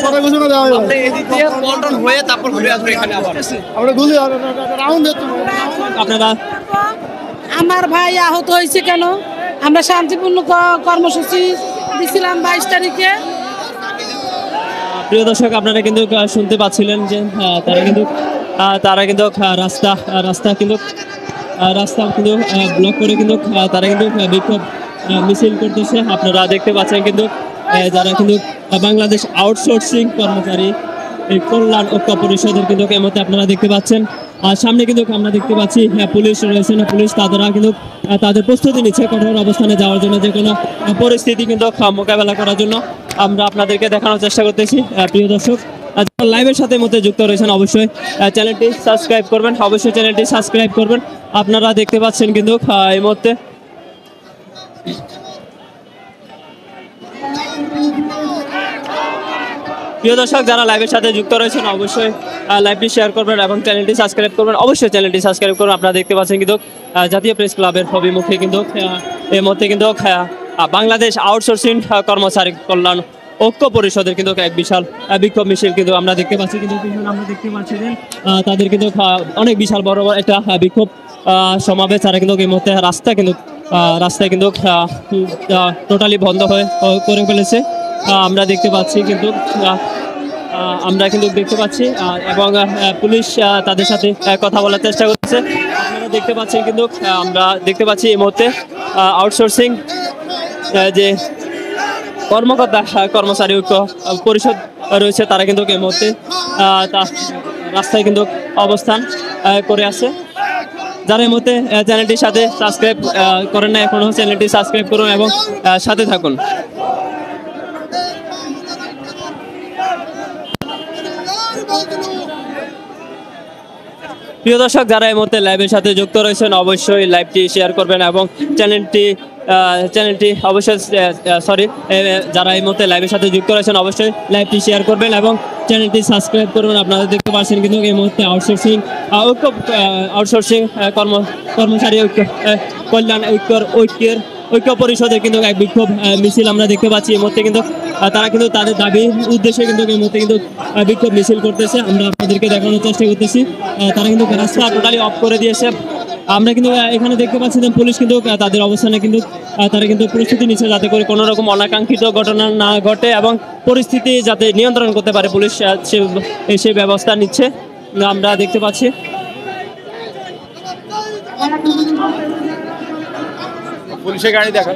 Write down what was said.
পরে ঘোষণা দেওয়া হবে। এদিক দিয়ে পল্টন হয়ে তারপর ঘুরে আসবে এখানে আবার। আমরা গুলি রাউন্ড আপনারা আমার ভাই আহত হয়েছে কেন? আমরা শান্তিপূর্ণ কর্মসূচি দিছিলাম 22 তারিখে। প্রিয় দর্শক, আপনারা কিন্তু শুনতে পাচ্ছিলেন যে তারা কিন্তু রাস্তা কিন্তু ব্লক করে কিন্তু তারা কিন্তু বিক্ষোভ মিছিল করতেছে। আপনারা দেখতে পাচ্ছেন কিন্তু যারা কিন্তু বাংলাদেশ আউটসোর্সিং কর্মচারী এই কল্যাণ ঐক্য পরিষদের কিন্তু এই মুহূর্তে আপনারা দেখতে পাচ্ছেন। আর সামনে কিন্তু আমরা দেখতে পাচ্ছি পুলিশ রয়েছে না, পুলিশ তারা কিন্তু তাদের প্রস্তুতি নিচ্ছে কঠোর অবস্থানে যাওয়ার জন্য, যে কোনো পরিস্থিতি কিন্তু মোকাবেলা করার জন্য আমরা আপনাদেরকে দেখানোর চেষ্টা করতেছি। প্রিয় দর্শক, লাইভের সাথে মধ্যে যুক্ত রয়েছেন অবশ্যই চ্যানেলটি সাবস্ক্রাইব করবেন, অবশ্যই চ্যানেলটি সাবস্ক্রাইব করবেন। আপনারা দেখতে পাচ্ছেন কিন্তু এই মুহূর্তে প্রিয় দর্শক, যারা লাইভের সাথে যুক্ত রয়েছেন অবশ্যই লাইভটি শেয়ার করবেন এবং চ্যানেলটি সাবস্ক্রাইব করবেন, অবশ্যই চ্যানেলটি সাবস্ক্রাইব করবেন। আপনারা দেখতে পাচ্ছেন কিন্তু জাতীয় প্রেস ক্লাবের অভিমুখে কিন্তু এই মুহূর্তে কিন্তু বাংলাদেশ আউটসোর্সিং কর্মচারী কল্যাণ ঐক্য পরিষদের কিন্তু এক বিশাল বিক্ষোভ মিছিল কিন্তু আমরা দেখতে পাচ্ছি। কিন্তু আমরা দেখতে পাচ্ছি যে তাদের কিন্তু অনেক বিশাল বড় একটা বিক্ষোভ সমাবেশ। তারা কিন্তু এই মুহূর্তে রাস্তায় কিন্তু টোটালি বন্ধ করে ফেলেছে। আমরা দেখতে পাচ্ছি কিন্তু এবং পুলিশ তাদের সাথে কথা বলার চেষ্টা করছে। আপনারা দেখতে পাচ্ছেন কিন্তু আমরা দেখতে পাচ্ছি এই মুহূর্তে আউটসোর্সিং যে কর্মচারী ঐক্য পরিষদ রয়েছে, তারা কিন্তু এই মুহূর্তে রাস্তায় কিন্তু অবস্থান করে আছে। যারা এই মুহূর্তে চ্যানেলটির সাথে সাবস্ক্রাইব করেন না এখনো, চ্যানেলটি সাবস্ক্রাইব করুন এবং সাথে থাকুন। প্রিয় দর্শক, যারা এই মুহূর্তে লাইভের সাথে যুক্ত রয়েছেন অবশ্যই লাইভটি শেয়ার করবেন এবং চ্যানেলটি অবশ্যই যারা এই মুহূর্তে লাইভের সাথে যুক্ত রয়েছেন অবশ্যই লাইভটি শেয়ার করবেন এবং চ্যানেলটি সাবস্ক্রাইব করবেন। আপনারা দেখতে পাচ্ছেন কিন্তু এই মুহূর্তে আউটসোর্সিং কর্মচারী কল্যাণ ঐক্য পরিষদের কিন্তু এক বিক্ষোভ মিছিল আমরা দেখতে পাচ্ছি। এই মুহূর্তে কিন্তু তারা কিন্তু তাদের দাবির উদ্দেশ্যে কিন্তু এই মুহূর্তে কিন্তু বিক্ষোভ মিছিল করতেছে। আমরা আপনাদেরকে দেখানোর চেষ্টা করতেছি। তারা কিন্তু রাস্তা টোটালি অফ করে দিয়েছে। আমরা কিন্তু এখানে দেখতে পাচ্ছি যে পুলিশ কিন্তু তাদের অবস্থানে কিন্তু তারা কিন্তু প্রস্তুতি নিচ্ছে যাতে করে কোনো রকম অনাকাঙ্ক্ষিত ঘটনা না ঘটে এবং পরিস্থিতি যাতে নিয়ন্ত্রণ করতে পারে, পুলিশ সেই ব্যবস্থা নিচ্ছে আমরা দেখতে পাচ্ছি। পুলিশের গাড়ি দেখা